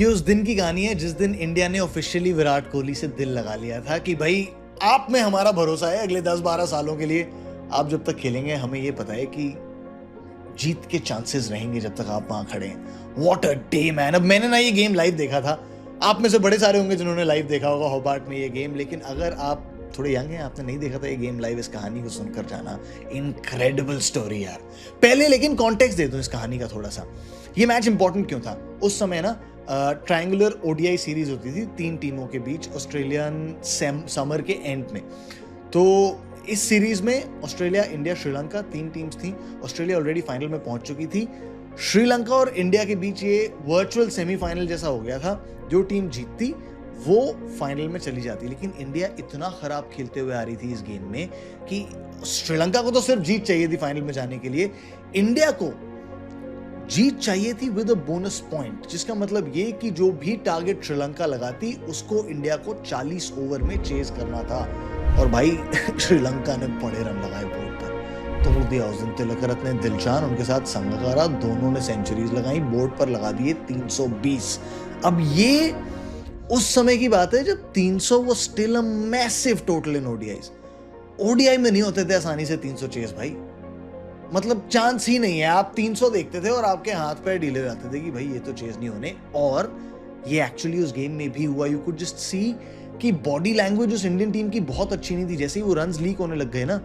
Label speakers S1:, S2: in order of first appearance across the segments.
S1: ये उस दिन की कहानी है जिस दिन इंडिया ने ऑफिशियली विराट कोहली से दिल लगा लिया था कि भाई आप में हमारा भरोसा है अगले 10-12 सालों के लिए। आप जब तक खेलेंगे हमें ये पता है कि जीत के चांसेस रहेंगे जब तक आप वहां खड़े हैं। What a day man. अब मैंने ना ये गेम लाइव देखा था, आप में से बड़े सारे होंगे जिन्होंने लाइव देखा होगा होबार्ट में ये गेम, लेकिन अगर आप थोड़े यंग हैं, आपने नहीं देखा था ये गेम लाइव, इस कहानी को सुनकर जाना। इनक्रेडिबल स्टोरी यार। पहले लेकिन कॉन्टेक्स्ट दे दूं इस कहानी का थोड़ा सा। ये मैच इंपॉर्टेंट क्यों था? उस समय ना ट्रायंगुलर ओडीआई सीरीज होती थी 3 टीमों के बीच ऑस्ट्रेलियन समर के एंड में। तो इस सीरीज में ऑस्ट्रेलिया, इंडिया, श्रीलंका 3 टीम्स थी। ऑस्ट्रेलिया ऑलरेडी फाइनल में पहुंच चुकी थी। श्रीलंका और इंडिया के बीच ये वर्चुअल सेमीफाइनल जैसा हो गया था। जो टीम जीतती वो फाइनल में चली जाती, लेकिन इंडिया इतना खराब खेलते हुए आ रही थी इस गेम में कि श्रीलंका को तो सिर्फ जीत चाहिए थी फाइनल में जाने के लिए। इंडिया को जीत चाहिए थी विद अ बोनस पॉइंट, जिसका मतलब ये कि जो भी टारगेट श्रीलंका लगाती उसको इंडिया को 40 ओवर में चेज करना था। और भाई श्रीलंका ने बड़े रन लगाए बोर्ड पर, तोड़ दिया उस दिन। तिलक रत्ने, दिलशान, उनके साथ संगकारा, दोनों ने सेंचुरीज लगाई, बोर्ड पर लगा दिए 320। अब ये उस समय की बात है जब 300 वो still a massive total in ODIs. ODI में नहीं होते थे आसानी से 300 चेस भाई, मतलब चांस ही नहीं है। आप 300 देखते थे और आपके हाथ पैर ढीले हो जाते थे कि भाई ये तो चेज नहीं होने। और ये एक्चुअली उस गेम में भी हुआ। यू कुड जस्ट सी कि बॉडी लैंग्वेज उस इंडियन टीम की बहुत अच्छी नहीं थी। जैसे ही वो रन्स लीक होने लग गए ना,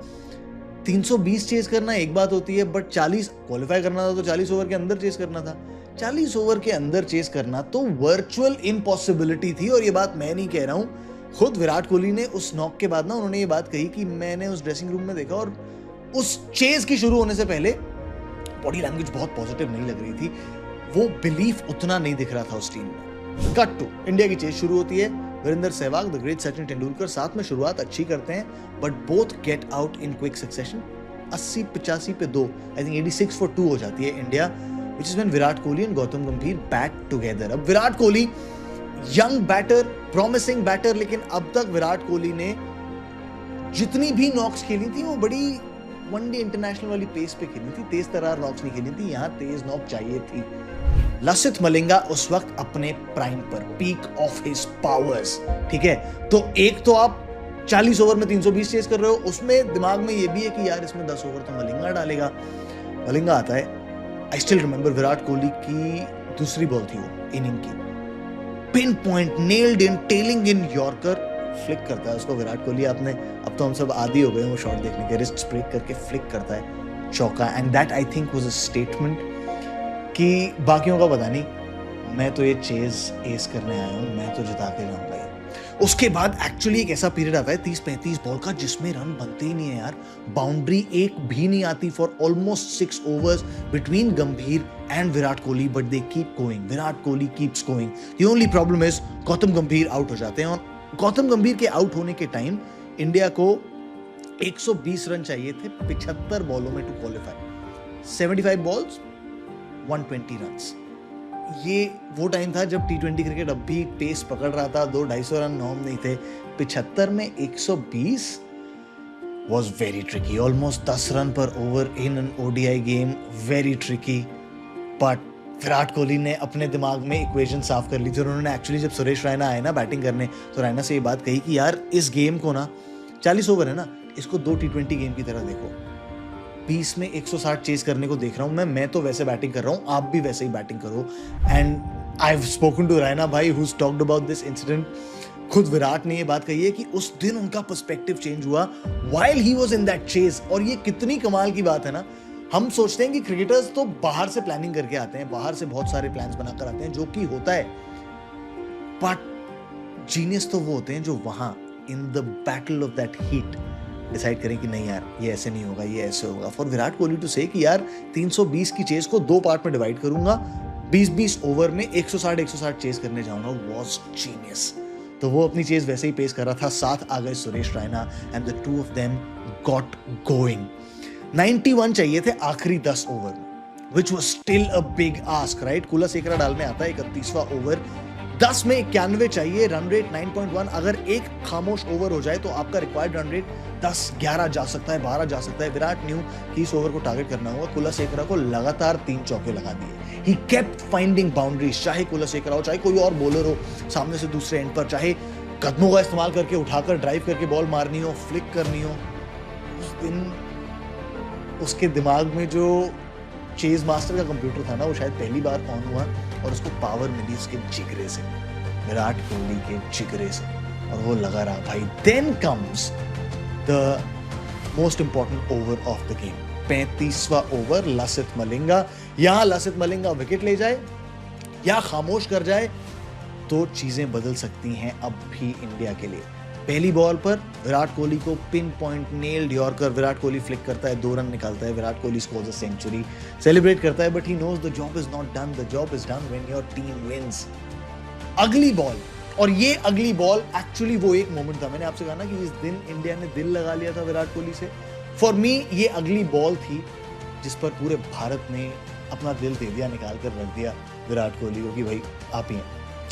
S1: 320 चेस करना एक बात होती है, बट 40 क्वालिफाई करना था तो 40 ओवर के अंदर चेस करना था। 40 ओवर के अंदर चेस करना तो वर्चुअल इम्पॉसिबिलिटी थी। और ये बात मैं नहीं कह रहा हूं, खुद विराट कोहली ने उस नॉक के बाद ना उन्होंने ये बात कही कि मैंने उस ड्रेसिंग रूम में देखा और उस चेज की शुरू होने से पहले बॉडी लैंग्वेज बहुत पॉजिटिव नहीं लग रही थी। वो बिलीफ उतना नहीं दिख रहा था उस टीम में। कट टू इंडिया की चेज शुरू होती है। वीरेंद्र सहवाग, द ग्रेट सचिन तेंदुलकर साथ में शुरुआत अच्छी करते हैं, but both get out in quick succession. 80-85 पे 2, आई थिंक 86 for 2 हो जाती है India, which is when Virat Kohli and Gautam Gambhir bat together. अब Virat Kohli young batter, promising batter, लेकिन अब तक विराट कोहली ने जितनी भी नॉक्स खेली थी वो बड़ी वनडे इंटरनेशनल वाली पेस पे खेली थी, तेज तरार नॉक्स नहीं खेली थी। यहां तेज नॉक चाहिए थी। लसिथ मलिंगा उस वक्त अपने प्राइम पर, पीक ऑफ हिज पावर्स, ठीक है। तो एक तो आप 40 ओवर में 320 चेस कर रहे हो, उसमें दिमाग में ये भी है कि यार इसमें 10 ओवर तो मलिंगा डालेगा। मलिंगा आता है। I still remember Virat Kohli की दूसरी बॉल थी वो इनिंग की, pin point, nailed in, telling in yorker, flick करता है उसको विराट कोहली। आपने, अब तो हम सब आदी हो गए वो शॉट देखने के, रिस्ट ब्रेक करके फ्लिक करता है, चौका। And that I think was a statement कि बाकियों का पता नहीं, मैं तो ये चेज एस करने आया हूं, मैं तो जिता के जाऊंगा। उसके बाद एक्चुअली एक ऐसा पीरियड आता है 30-35 बॉल का जिसमें रन बनते ही नहीं है यार। बाउंड्री एक भी नहीं आती फॉर ऑलमोस्ट 6 ओवर्स बिटवीन गंभीर and Virat Kohli, but they keep going. Virat Kohli keeps going. The only problem is Gautam गंभीर आउट हो जाते हैं। और गौतम गंभीर के आउट होने के टाइम इंडिया को 120 रन चाहिए थे 75 बॉलों में टू क्वालिफाई। 75 balls 120 runs. ये वो टाइम था जब T20 क्रिकेट अब भी पेस पकड़ रहा था, 200-250 रन नॉर्म नहीं थे। 75 में 120 was very tricky, almost 10 run पर over in an ODI game, very tricky. But Virat Kohli ने अपने दिमाग में इक्वेशन साफ कर ली थी। उन्होंने एक्चुअली जब सुरेश रैना आए ना बैटिंग करने, तो रैना से ये बात कही कि यार इस गेम को ना, 40 ओवर है ना, इसको 2 T20 गेम की तरह देखो। 20 में 160 चेस करने को देख रहा हूं मैं तो वैसे बैटिंग कर रहा हूं, आप भी वैसे ही बैटिंग करो। And I have spoken to Raina bhai who talked about this incident. खुद विराट ने ये बात कही है कि उस दिन उनका पर्सपेक्टिव चेंज हुआ while he was in that chase. और ये कितनी कमाल की बात है ना। हम सोचते हैं कि क्रिकेटर्स तो बाहर से प्लानिंग करके आते हैं, बाहर से बहुत सारे प्लान्स बनाकर आते हैं, जो कि होता है, बट जीनियस तो वो होते हैं जो वहां in the battle of that heat decide करें कि नहीं यार ये ऐसे नहीं होगा, ये ऐसे होगा। फॉर विराट कोहली टू से कि यार 320 की चेस को 2 पार्ट में डिवाइड करूंगा, 20-20 ओवर में 160 चेस करने जाऊंगा, वाज जीनियस। तो वो अपनी चेस वैसे ही पेश कर रहा था। साथ आ गए Suresh Raina and the two of them got going. 91 चाहिए थे आखिरी 10 ओवर में, which was still a big ask, right? Kulasekara डालने आता है 31वां ओवर। 10 में 91 चाहिए, रन रेट 9.1। अगर एक खामोश ओवर हो जाए तो आपका रिक्वायर्ड रन रेट 10, 11 जा सकता है, 12 जा सकता है। विराट न्यू कि इस ओवर को टारगेट करना होगा। कुलशेखरा को लगातार 3 चौके लगा दिए। ही केप्ट फाइंडिंग बाउंड्रीज, चाहे कुलशेखरा हो, चाहे कोई और बॉलर हो सामने से दूसरे एंड पर, चाहे कदमों का इस्तेमाल करके उठाकर ड्राइव करके बॉल मारनी हो, फ्लिक करनी हो। उस दिन उसके दिमाग में जो चेज मास्टर का कंप्यूटर था ना, वो शायद पहली बार ऑन हुआ और उसको पावर मिली उसके जिगरे से, विराट कोहली के जिगरे से, और वो लगा रहा भाई। Then comes the most important over of the game, 35वां ओवर। लसिथ मलिंगा, यहां लसिथ मलिंगा विकेट ले जाए या खामोश कर जाए तो चीजें बदल सकती हैं अब भी इंडिया के लिए। पहली बॉल पर विराट कोहली को pinpoint nailed yorker, Virat Kohli flick करता है, 2 रन निकालता है, Virat Kohli scores a century, celebrate करता है, but he knows the job is not done, the job is done when your team wins. अगली बॉल, और ये अगली बॉल एक्चुअली वो एक मोमेंट था, मैंने आपसे कहा ना कि इस दिन इंडिया ने दिल लगा लिया था विराट कोहली से। फॉर मी ये अगली बॉल थी जिस पर पूरे भारत ने अपना दिल दे दिया, निकाल कर रख दिया विराट कोहली को कि भाई आप ही हैं,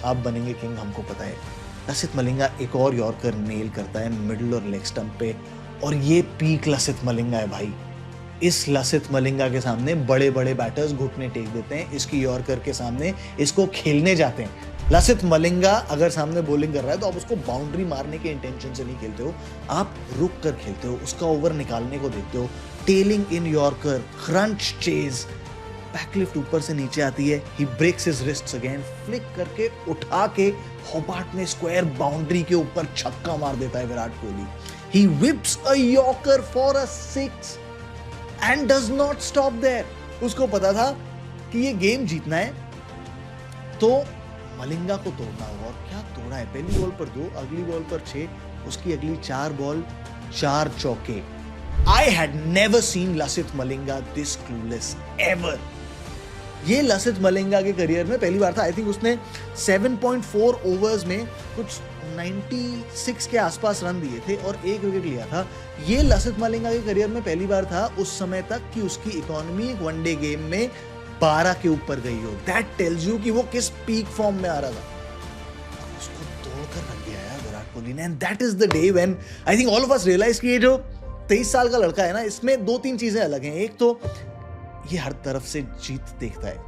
S1: आप बनेंगे किंग, हमको पता है। लसिथ मलिंगा एक और यॉर्कर नेल करता है मिडिल और लेग स्टंप पे, और ये पीक लसिथ मलिंगा है भाई। इस लसिथ मलिंगा के सामने बड़े बड़े बैटर्स घुटने टेक देते हैं, इसकी यॉर्कर के सामने इसको खेलने जाते हैं। लसिथ मलिंगा अगर सामने बॉलिंग कर रहा है तो आप उसको बाउंड्री मारने के इंटेंशन से नहीं खेलते हो, आप रुक कर खेलते हो, उसका ओवर निकालने को देखते हो। Telling in yorker, crunch chase, backlift ऊपर से नीचे आती है, ही ब्रेक्स हिज रिस्ट्स अगेन, फ्लिक करके उठा के होबार्ट में स्क्वायर बाउंड्री के ऊपर छक्का मार देता है विराट कोहली। ही whips a yorker for a 6 and does not stop there। उसको पता था कि ये गेम जीतना है तो मलिंगा को तोड़ना होगा, और क्या तोड़ा है। पहली बॉल पर 2, अगली बॉल पर 6, उसकी अगली 4 बॉल 4 चौके। I had never seen Lasith Malinga this clueless ever। ये लसिथ मलिंगा के करियर में पहली बार था। आई थिंक उसने 7.4 ओवर्स में कुछ 96 के आसपास रन दिए थे और 1 विकेट लिया था। ये लसिथ मलिंगा के करियर में पहली बार था उस समय तक कि उसकी इकोनॉमी एक वनडे गेम में 12 के ऊपर गई हो। दैट टेल्स यू कि वो किस पीक फॉर्म में आ रहा था। उसको तोड़कर रख दिया यार विराट कोहली ने, and that is the day when I think all of us realise कि ये जो 23 साल का लड़का है ना, इसमें 2-3 चीजें अलग हैं। एक तो ये हर तरफ से जीत देखता है,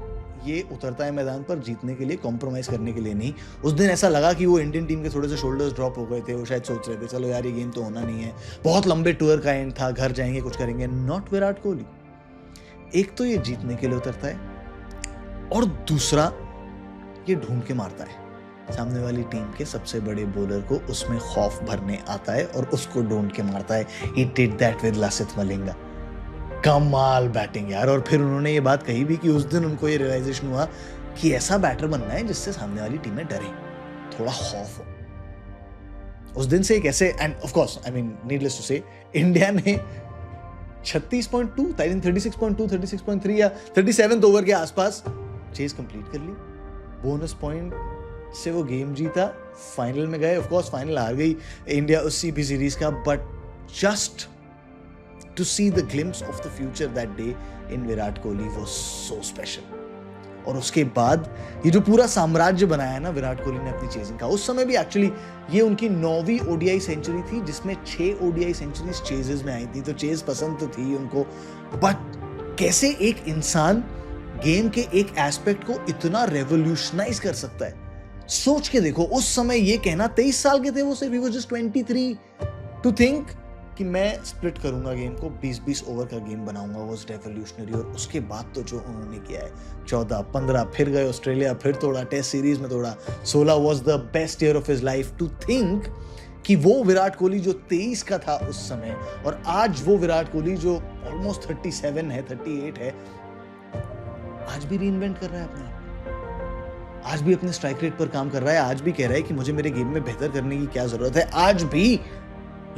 S1: ये उतरता है मैदान पर जीतने के लिए, कॉम्प्रोमाइज करने के लिए नहीं। उस दिन ऐसा लगा कि वो इंडियन टीम के थोड़े से शोल्डर्स ड्रॉप हो गए थे, वो शायद सोच रहे थे चलो यार ये गेम तो होना नहीं है, बहुत लंबे टूर का एंड था, घर जाएंगे कुछ करेंगे। नॉट विराट कोहली। एक तो ये जीतने के लिए उतरता है, और दूसरा ये ढूंढ के मारता है सामने वाली टीम के सबसे बड़े बॉलर को, उसमें खौफ भरने आता है और उसको ढूंढ के मारता है। He did that with Lasith Malinga. कमाल बैटिंग यार। और फिर उन्होंने ये बात कही भी कि उस दिन उनको ये रियलाइजेशन हुआ कि ऐसा बैटर बनना है जिससे सामने वाली टीमें डरे, थोड़ा खौफ हो। उस दिन से एक ऐसे, and of course I mean needless to say, India ने 36.2 आई थिंक 36.2 36.3 या 37 ओवर के आसपास चेज कंप्लीट कर ली। बोनस पॉइंट से वो गेम जीता, फाइनल में गए। ऑफ कोर्स फाइनल हार गई इंडिया उस सीपी सीरीज का, but just to see the glimpse of the future that day in Virat Kohli was so special. और उसके बाद ये जो पूरा साम्राज्य बनाया ना विराट कोहली ने अपनी चेजिंग का, उस समय भी एक्चुअली ये उनकी 9वीं ओडीआई सेंचुरी थी जिसमें 6 ओडीआई सेंचुरीज चेजेस में आई थी, तो चेज पसंद तो थी उनको, बट कैसे एक इंसान गेम के एक एस्पेक्ट को इतना रेवोल्यूशनाइज कर सकता है, सोच के देखो। उस समय ये कहना, 23 साल के थे वो सिर्फ, he was just 23, to think कि मैं स्प्लिट करूंगा गेम को, 20-20 ओवर का गेम बनाऊंगा, वाज रेवोल्यूशनरी। और उसके बाद तो जो उन्होंने किया है, 14, 15, फिर गए ऑस्ट्रेलिया, फिर तोड़ा, टेस्ट सीरीज में तोड़ा, 16 was the best year of his life. To think कि वो विराट कोहली जो 23 का था उस समय, और आज वो विराट कोहली जो ऑलमोस्ट 37 है, 38 है, आज भी रीइन्वेंट कर रहा है अपने आप, आज भी अपने स्ट्राइक रेट पर काम कर रहा है, आज भी कह रहा है कि मुझे मेरे गेम में बेहतर करने की क्या जरूरत है। आज भी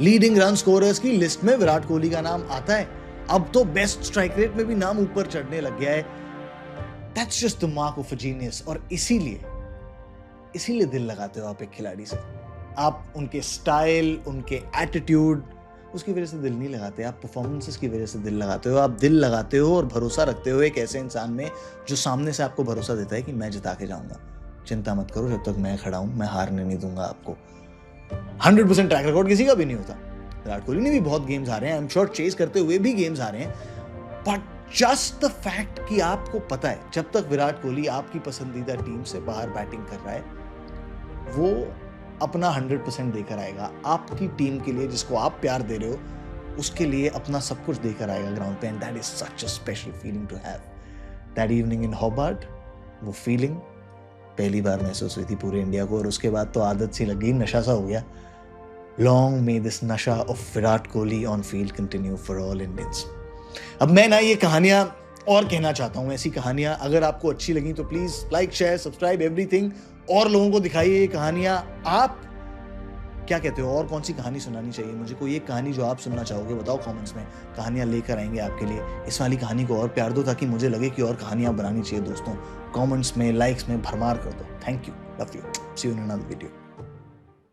S1: लीडिंग रन स्कोरर्स की लिस्ट में विराट कोहली का नाम आता है। अब तो बेस्ट स्ट्राइक रेट में भी नाम ऊपर चढ़ने लग गया है। That's just the mark of a genius. और इसीलिए दिल लगाते हो आप एक खिलाड़ी से, आप उनके स्टाइल, उनके एटीट्यूड, उसकी वजह से दिल नहीं लगाते, आप परफॉर्मेंसेस की वजह से दिल लगाते हो। आप दिल लगाते हो और भरोसा रखते हो एक ऐसे इंसान में जो सामने से आपको भरोसा देता है कि मैं जिता के जाऊंगा, चिंता मत करो, जब तक मैं खड़ा हूं मैं हारने नहीं दूंगा आपको। 100% ट्रैक रिकॉर्ड किसी का भी नहीं होता। विराट कोहली ने भी बहुत गेम्स हारे हैं, आई एम श्योर चेस करते हुए भी गेम्स हारे हैं, बट जस्ट द फैक्ट कि आपको पता है जब तक विराट कोहली आपकी पसंदीदा टीम से बाहर बैटिंग कर रहा है वो अपना 100% देकर आएगा आपकी टीम के लिए, जिसको आप प्यार दे रहे हो उसके लिए अपना सब कुछ देकर आएगा ग्राउंड पे। And that is such a special feeling to have. That evening in Hobart, वो फीलिंग पहली बार महसूस हुई थी पूरे इंडिया को, और उसके बाद तो आदत सी लग गई, नशा सा हो गया। लॉन्ग मे दिस नशा of Virat Kohli on field continue for all Indians. अब मैं ना ये कहानियां और कहना चाहता हूं, ऐसी कहानियां अगर आपको अच्छी लगी तो please like share subscribe everything, और लोगों को दिखाइए ये कहानियां। आप क्या कहते हो, और कौन सी कहानी सुनानी चाहिए मुझे? कोई एक कहानी जो आप सुनना चाहोगे बताओ कमेंट्स में, कहानियां लेकर आएंगे आपके लिए। इस वाली कहानी को और प्यार दो ताकि मुझे लगे कि और कहानियां बनानी चाहिए दोस्तों। कमेंट्स में, लाइक्स में भरमार कर दो। Thank you, love you, see you in another video.